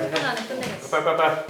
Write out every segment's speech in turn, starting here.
10분 안에 끝내겠어. 빨빨빨.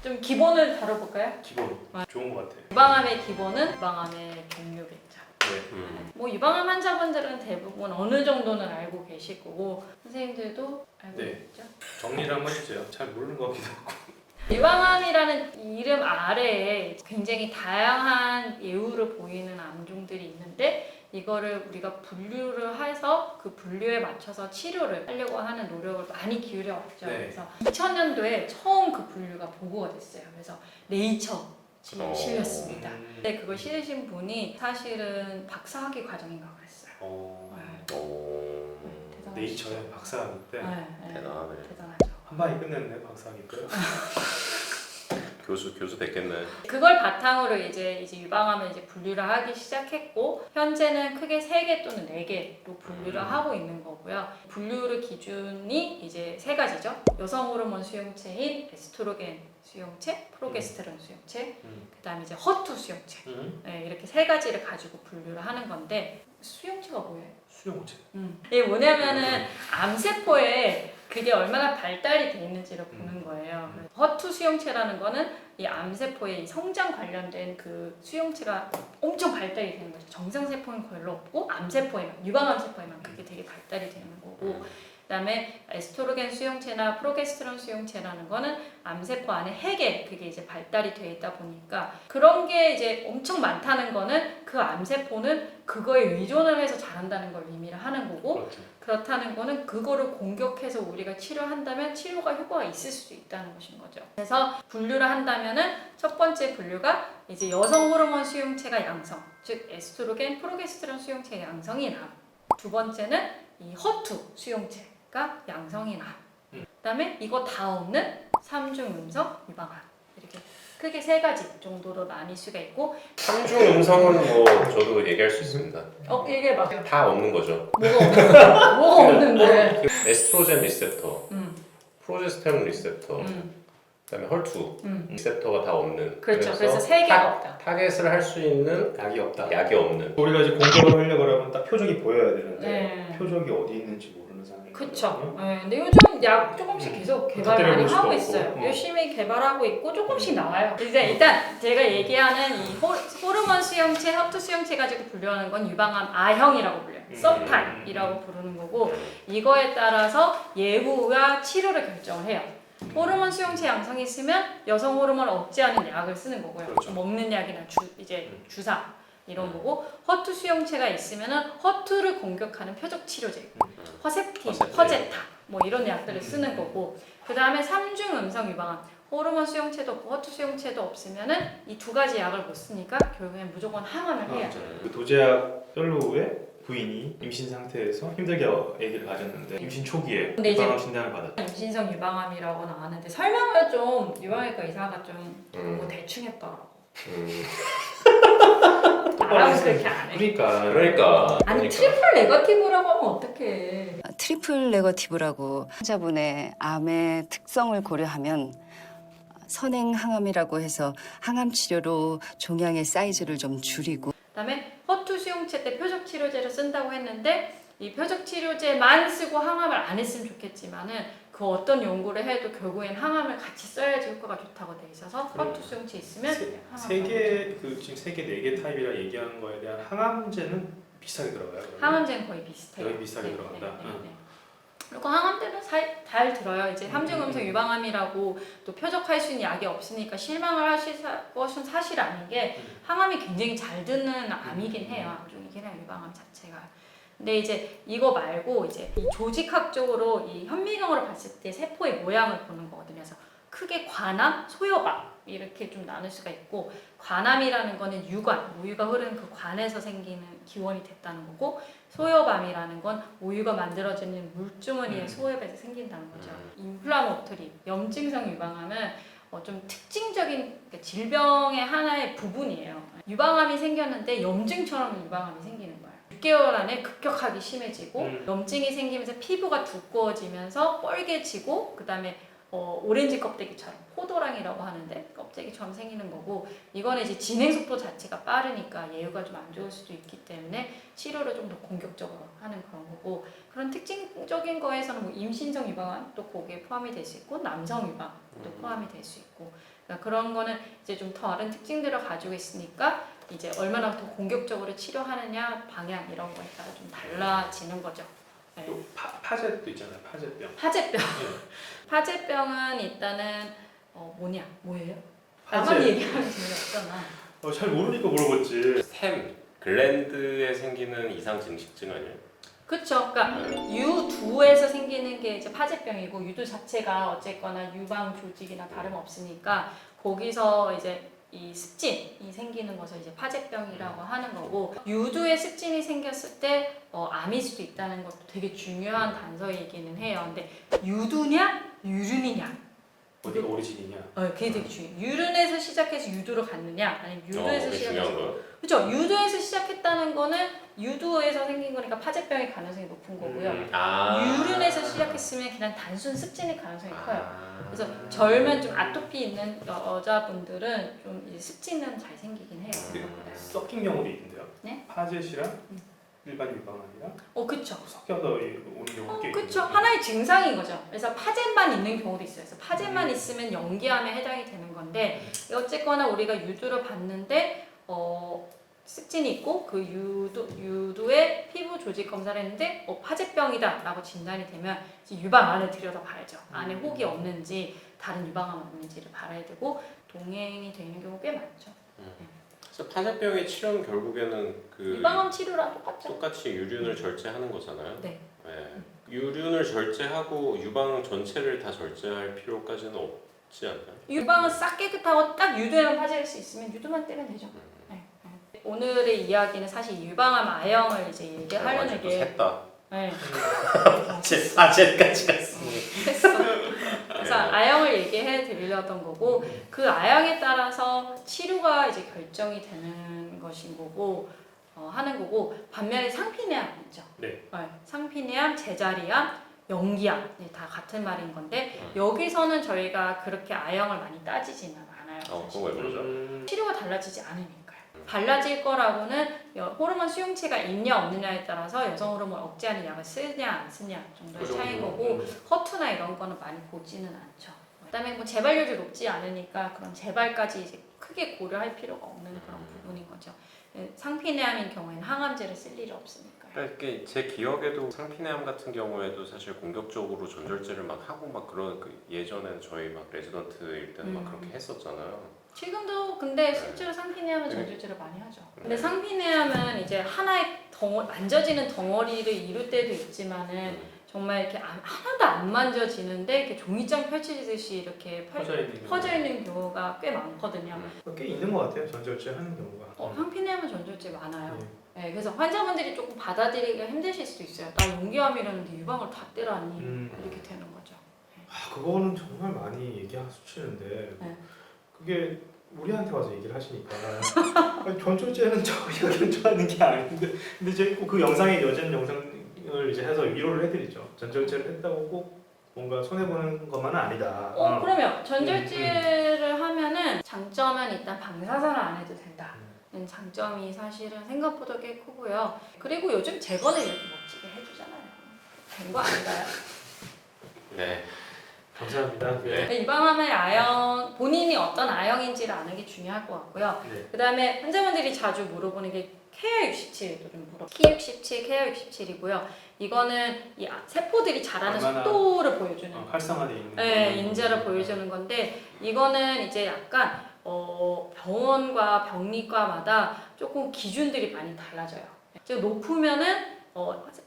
좀 기본을 다뤄볼까요? 기본 좋은 것 같아. 유방암의 기본은 유방암의 종류겠죠. 네. 뭐 유방암 환자분들은 대부분 어느 정도는 알고 계실 거고 선생님들도 알고 네. 있죠. 정리를 한번 해주세요. 잘 모르는 것 같기도 하고. 유방암이라는 이름 아래에 굉장히 다양한 예후를 보이는 암종들이 있는데 이거를 우리가 분류를 해서 그 분류에 맞춰서 치료를 하려고 하는 노력을 많이 기울여 왔죠. 네. 그래서 2000년도에 처음 그 분류가 보고가 됐어요. 그래서 네이처 실렸습니다. 근데 그걸 실으신 분이 사실은 박사학위 과정인가 그랬어요. 네. 대단하시죠. 네이처의 박사학위 때 네. 대단하네. 대단하죠. 한 방에 끝냈네 박사학위 때. 교수 됐겠네. 그걸 바탕으로 이제 유방암을 이제 분류를 하기 시작했고 현재는 크게 3개 또는 4개로 분류를 하고 있는 거고요. 분류를 기준이 이제 3가지죠. 여성 호르몬 수용체인 에스트로겐 수용체, 프로게스테론 수용체, 그다음에 이제 허투 수용체. 네, 이렇게 3가지를 가지고 분류를 하는 건데 수용체가 뭐예요? 수용체. 이게 뭐냐면은 암세포에 그게 얼마나 발달이 돼 있는지를 보는 거예요. 허투 수용체라는 거는 이 암세포의 이 성장 관련된 그 수용체가 엄청 발달이 되는 거죠. 정상 세포는 별로 없고 암세포에만, 유방암 세포에만 그게 되게 발달이 되는 거고. 그다음에 에스트로겐 수용체나 프로게스테론 수용체라는 거는 암세포 안에 핵에 그게 이제 발달이 돼 있다 보니까 그런 게 이제 엄청 많다는 거는 그 암세포는 그거에 의존을 해서 자란다는 걸 의미를 하는 거고 그렇죠. 그렇다는 거는 그거를 공격해서 우리가 치료한다면 치료가 효과가 있을 수도 있다는 것인 거죠. 그래서 분류를 한다면은 첫 번째 분류가 이제 여성 호르몬 수용체가 양성, 즉 에스트로겐, 프로게스테론 수용체의 양성이 남. 두 번째는 이 허투 수용체가 양성이 남. 그다음에 이거 다 없는 삼중 음성 유방암. 이렇게 크게 3가지 정도로 나뉠 수가 있고 삼중 음성은 뭐 저도 얘기할 수 있습니다. 얘기해봐. 다 없는 거죠. 뭐가 없는데? 에스트로겐 리셉터, 프로제스테론 리셉터, 그다음에 헐투 리셉터가 다 없는. 그렇죠. 그래서 3개가 없다. 타겟을 할 수 있는 약이 없다. 약이 없는. 우리가 이제 공격을 하려고 하면 딱 표적이 보여야 되는데 네. 표적이 어디 있는지 모르는 상황이. 그쵸. 네, 근데 요즘 약 조금씩 계속 개발 때려볼 많이 수도 하고 없고. 있어요. 열심히 개발하고 있고 조금씩 나와요. 이제 일단 제가 얘기하는 이 호르몬 수용체, 허투 수용체 가지고 분류하는 건 유방암 A형이라고 불려요. 서브타입이라고 부르는 거고 이거에 따라서 예후와 치료를 결정을 해요. 호르몬 수용체 양성이 있으면 여성 호르몬을 억제하는 약을 쓰는 거고요. 그렇죠. 먹는 약이나 주사 이런 거고 허투 수용체가 있으면은 허투를 공격하는 표적 치료제, 허셉틴, 허제타 뭐 이런 약들을 쓰는 거고 그 다음에 삼중 음성 유방암 호르몬 수용체도 없고 허투 수용체도 없으면은 이 2가지 약을 못 쓰니까 결국엔 무조건 항암을 해야 돼요. 그 도제약 펠로우의 부인이 임신 상태에서 힘들게 아기를 가졌는데 임신 초기에 근데 이제 유방암 진단을 받았죠. 임신성 유방암이라고 나왔는데 설명을 좀 유방외과 의사가 좀 너무 대충 했더라고. 말하면 그렇게 안 해. 그러니까 아니 트리플 네거티브라고 하면 어떡해. 트리플 네거티브라고 환자분의 암의 특성을 고려하면 선행 항암이라고 해서 항암 치료로 종양의 사이즈를 좀 줄이고 그다음에 허투 수용체 때 표적 치료제를 쓴다고 했는데 이 표적 치료제만 쓰고 항암을 안 했으면 좋겠지만은 그 어떤 연구를 해도 결국엔 항암을 같이 써야지 효과가 좋다고 돼 있어서 허투 수용체 있으면 항암. 지금 3개, 4개 타입이라 얘기하는 거에 대한 항암제는 비슷하게 들어가요. 그러면? 항암제는 거의 비슷해요. 거의 비슷하게 들어간다. 그리고 항암제는 잘 들어요. 이제 삼중음성 유방암이라고 또 표적할 수 있는 약이 없으니까 실망을 하실 것은 사실 아닌 게 항암이 굉장히 잘 드는 암이긴 해요. 암종이긴 해요. 유방암 자체가. 근데 이제 이거 말고 이제 이 조직학적으로 이 현미경으로 봤을 때 세포의 모양을 보는 거거든요. 그래서 크게 관암, 소여암 이렇게 좀 나눌 수가 있고 관암이라는 거는 유관, 모유가 흐르는 그 관에서 생기는 기원이 됐다는 거고 소여암이라는 건 모유가 만들어지는 물주머니의 소엽에서 생긴다는 거죠. 인플라모토리, 염증성 유방암은 좀 특징적인 질병의 하나의 부분이에요. 유방암이 생겼는데 염증처럼 유방암이 생기는 거예요. 6개월 안에 급격하게 심해지고 염증이 생기면서 피부가 두꺼워지면서 뻘개지고 그 다음에 오렌지 껍데기처럼 포도랑이라고 하는데 껍데기처럼 생기는 거고 이거는 이제 진행 속도 자체가 빠르니까 예후가 좀 안 좋을 수도 있기 때문에 치료를 좀 더 공격적으로 하는 그런 거고 그런 특징적인 거에서는 뭐 임신성 유방암 또 거기에 포함이 될 수 있고 남성 유방암도 포함이 될 수 있고 그러니까 그런 거는 이제 좀 다른 특징들을 가지고 있으니까 이제 얼마나 더 공격적으로 치료하느냐 방향 이런 거에 따라 좀 달라지는 거죠. 네. 또 파제도 있잖아요. 파제병. 파제병. 네. 파제병은 일단은 뭐예요? 파제. 나만 얘기하면 재미없잖아. 잘 모르니까 물어봤지. 샘, 글랜드에 생기는 이상 증식증 아니에요? 그렇죠. 그러니까 유두에서 생기는 게 이제 파제병이고 유두 자체가 어쨌거나 유방 조직이나 다름없으니까 거기서 이제 이 습진이 생기는 것을 이제 파제병이라고 하는 거고 유두에 습진이 생겼을 때 암일 수도 있다는 것도 되게 중요한 단서이기는 해요. 근데 유두냐 유륜이냐 어디가 오리진이냐? 그게 되게 중요해요. 유륜에서 시작해서 유두로 갔느냐 아니면 유두에서 그게 시작해서 중요한 거요? 그렇죠. 유두에서 시작했다는 거는 유두에서 생긴 거니까 파제병의 가능성이 높은 거고요. 유륜에서 시작했으면 그냥 단순 습진의 가능성이 커요. 그래서 젊은 좀 아토피 있는 여자분들은 좀 이제 습진은 잘 생기긴 해요. 섞인 경우도 있는데요. 네? 파제시랑 일반 유방암이랑 그쵸. 섞여서 오는 경우가 꽤 그쵸. 있거든요. 하나의 증상인 거죠. 그래서 파제만 있는 경우도 있어요. 그래서 파제만 있으면 연기암에 해당이 되는 건데 어쨌거나 우리가 유두를 봤는데 습진이 있고 그 유두의 피부 조직 검사를 했는데 파제병이다 라고 진단이 되면 이제 유방 안을 들여다봐야죠. 안에 혹이 없는지 다른 유방암 없는지를 봐야 되고 동행이 되는 경우 꽤 많죠. 그래서 파제병의 치료는 결국에는 그 유방암 치료랑 똑같죠. 똑같이 유륜을 절제하는 거잖아요. 네. 유륜을 절제하고 유방 전체를 다 절제할 필요까지는 없지 않나요? 유방은 싹 깨끗하고 딱 유두에만 파질 수 있으면 유두만 떼면 되죠. 네. 오늘의 이야기는 사실 유방암 아형을 이제 얘기하려는 게 셋다. 네. 아제까지 갔어. 했어. 그래서 아형을 얘기해 드리려던 거고 그 아형에 따라서 치료가 이제 결정이 되는 것인 거고 하는 거고 반면에 상피내암 있죠. 네. 상피내암, 제자리암, 연기암 다 같은 말인 건데 여기서는 저희가 그렇게 아형을 많이 따지지는 않아요. 사실. 그건 왜 그러죠? 치료가 달라지지 않으니까요. 달라질 거라고는 호르몬 수용체가 있냐 없느냐에 따라서 여성 호르몬 억제하는 약을 쓰냐 안 쓰냐 정도의 차이인 거고 허투나 이런 거는 많이 보지는 않죠. 그다음에 뭐 재발률이 높지 않으니까 그런 재발까지 이제 크게 고려할 필요가 없는 그런 부분인 거죠. 상피내암인 경우에는 항암제를 쓸 일이 없으니까요. 그러니까 제 기억에도 상피내암 같은 경우에도 사실 공격적으로 전절제를 막 하고 막 그런 예전에는 저희 막 레지던트일 때는 막 그렇게 했었잖아요. 지금도 근데 실제로 상피내암은 전절제를 많이 하죠. 근데 상피내암은 이제 하나의 만져지는 덩어리를 이룰 때도 있지만은 정말 이렇게 하나도 안 만져지는데 이렇게 종이장 펼치듯이 이렇게 퍼져 있는 경우가 꽤 많거든요. 꽤 있는 것 같아요. 전절제 하는 경우가. 상피내암은 전절제 많아요. 네, 그래서 환자분들이 조금 받아들이기가 힘드실 수도 있어요. 나 연기암이라는데 유방을 다 떼라니 이렇게 되는 거죠. 그거는 정말 많이 얘기하시는데 그게 우리한테 와서 얘기를 하시니까 전절제는 저희가 견조하는 게 아닌데 근데 저희 꼭 그 영상에 여전 영상을 이제 해서 위로를 해드리죠. 전절제를 했다고 꼭 뭔가 손해보는 것만은 아니다. 그러면 전절제를 하면은 장점은 일단 방사선을 안 해도 된다. 장점이 사실은 생각보다 꽤 크고요. 그리고 요즘 제거는 이렇게 멋지게 해주잖아요. 된 거 아닌가요? 네. 감사합니다. 네. 유방암의 아형, 본인이 어떤 아형인지를 아는 게 중요할 것 같고요. 네. 그 다음에 환자분들이 자주 물어보는 게 KR67도 좀 Ki67, KR67이고요. 이거는 이 세포들이 자라는 속도를 보여주는 활성화되어 있는 인자를 보여주는 건데 이거는 이제 약간 병원과 병리과마다 조금 기준들이 많이 달라져요. 즉 높으면은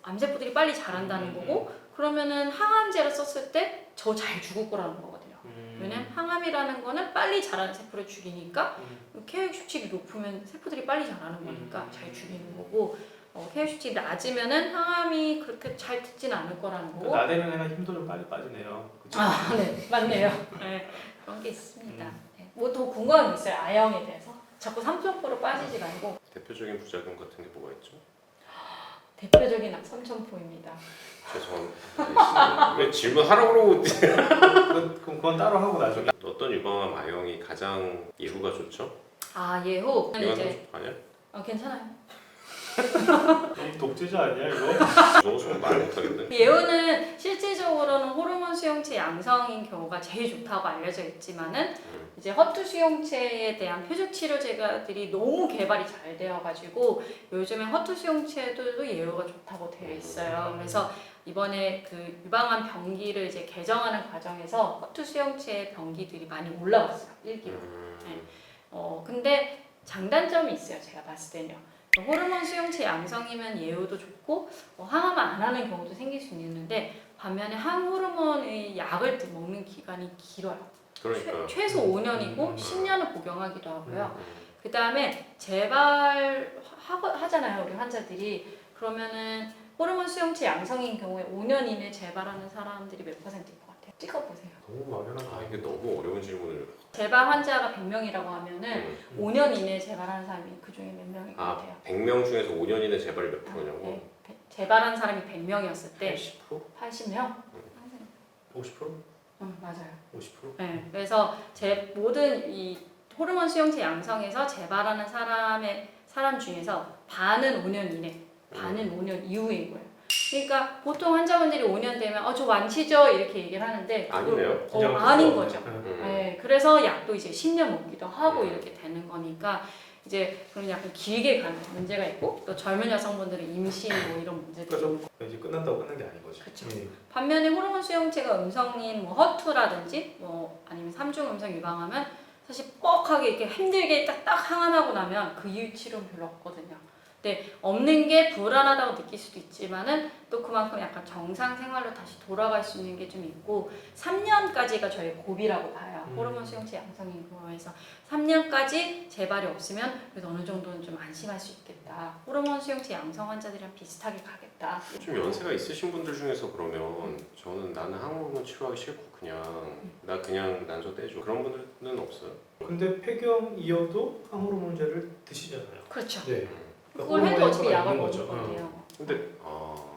암세포들이 빨리 자란다는 거고 그러면은 항암제를 썼을 때 저 잘 죽을 거라는 거거든요. 왜냐면 항암이라는 거는 빨리 자라는 세포를 죽이니까 KH67이 높으면 세포들이 빨리 자라는 거니까 잘 죽이는 거고 KH67이 낮으면은 항암이 그렇게 잘 듣지는 않을 거라는 거고 나대는 애는 힘도 좀 빨리 빠지네요. 그쵸? 네, 맞네요. 네, 그런 게 있습니다. 네. 뭐 더 궁금한 게 있어요, 아형에 대해서? 자꾸 삼천포로 빠지지 말고 대표적인 부작용 같은 게 뭐가 있죠? 대표적인 삼천포입니다. 죄송합니다. 왜 질문하라고 그러고 그럼 그건 따로 하고 나중에. 어떤 유방암 아형이 가장 예후가 좋죠? 예후. 이건 이제 아니야? 괜찮아요. 너무 독재자 아니야 이거? 너무 좀 말 못하겠네. 예후는 실질적으로는 호르몬 수용체 양성인 경우가 제일 좋다고 알려져 있지만은 이제 허투 수용체에 대한 표적 치료제가들이 너무 개발이 잘 되어가지고 요즘에 허투 수용체들도 예후가 좋다고 되어 있어요. 그래서 이번에 그 유방암 병기를 이제 개정하는 과정에서 허투 수용체 병기들이 많이 올라왔어요. 1기로. 근데 장단점이 있어요. 제가 봤을 때는요. 호르몬 수용체 양성이면 예후도 좋고 항암 안 하는 경우도 생길 수 있는데 반면에 항호르몬의 약을 먹는 기간이 길어요. 그러니까. 최소 5년이고 10년을 복용하기도 하고요. 그 다음에 재발하잖아요. 우리 환자들이. 그러면은 호르몬 수용체 양성인 경우에 5년 이내 재발하는 사람들이 몇 %일 것 같아요? 찍어보세요. 너무 막연하다. 이게 너무 어려운 질문을. 재발 환자가 100명이라고 하면은 5년 이내에 재발하는 사람이 그 중에 몇 명일 것 같아요? 100명 중에서 5년 이내 재발이 몇 프로냐고? 네. 재발한 사람이 100명이었을 때 80%? 80명? 50%? 맞아요. 50%? 네. 그래서 모든 이 호르몬 수용체 양성에서 재발하는 사람 중에서 반은 5년 이내, 반은 5년 이후인 거예요. 그러니까 보통 환자분들이 5년 되면 저 완치죠 이렇게 얘기를 하는데 아니네요. 아닌 거죠. 네. 네, 그래서 약도 이제 10년 먹기도 하고 이렇게 되는 거니까 이제 그런 약간 길게 가는 문제가 있고 또 젊은 여성분들은 임신 뭐 이런 문제들이 그죠. 있고 이제 끝난다고 끝난 게 아닌 거지. 그쵸. 예. 반면에 호르몬 수용체가 음성인 뭐 허투라든지 뭐 아니면 3중 음성 유방암은 사실 뻑하게 이렇게 힘들게 딱 항암하고 나면 그 이후 치료는 별로 없거든요. 근데 없는 게 불안하다고 느낄 수도 있지만은 또 그만큼 약간 정상 생활로 다시 돌아갈 수 있는 게 좀 있고 3년까지가 저희 고비라고 봐요. 호르몬 수용체 양성인 거에서 3년까지 재발이 없으면 그래도 어느 정도는 좀 안심할 수 있겠다. 호르몬 수용체 양성 환자들이랑 비슷하게 가겠다. 좀 연세가 있으신 분들 중에서 그러면 저는 나는 항호르몬 치료하기 싫고 그냥 난소 떼줘 그런 분들은 없어요? 근데 폐경이어도 항호르몬제를 드시잖아요. 그렇죠. 네. 그걸 해도 어차피 효과가 약을 있는 먹을 거죠. 건데요. 근데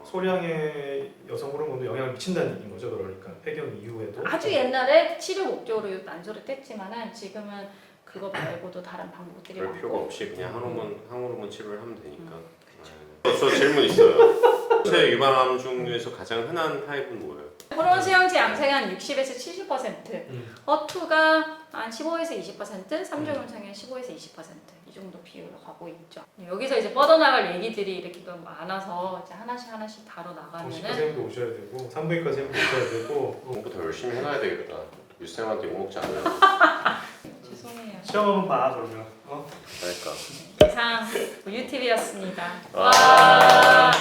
소량의 여성 호르몬도 영향을 미친다는 얘기인 거죠. 그러니까 폐경 이후에도 아주 옛날에 치료 목적으로 난소를 뗐지만은 지금은 그거 말고도 다른 방법들이 그럴 필요가 많고 없이 그냥 항호르몬 치료를 하면 되니까. 저 질문 있어요. 제 유방암 중에서 가장 흔한 타입은 뭐예요? 호르몬 수용체 양성이 한 60에서 70%, 허투가 한 15에서 20%, 3중 음성이 15에서 20%이 정도 비율로 가고 있죠. 여기서 이제 뻗어나갈 얘기들이 이렇게 또 많아서 이제 하나씩 다뤄 정신과 나가면은 선생님도 오셔야 되고 산부인과 선생님도 오셔야 되고 공부 더 열심히 해놔야 되겠다. 유쌤한테 욕먹지 않아요. 죄송해요. 시험 한번 봐 그러면. 그러니까. 이상 UTV였습니다. 와. 와.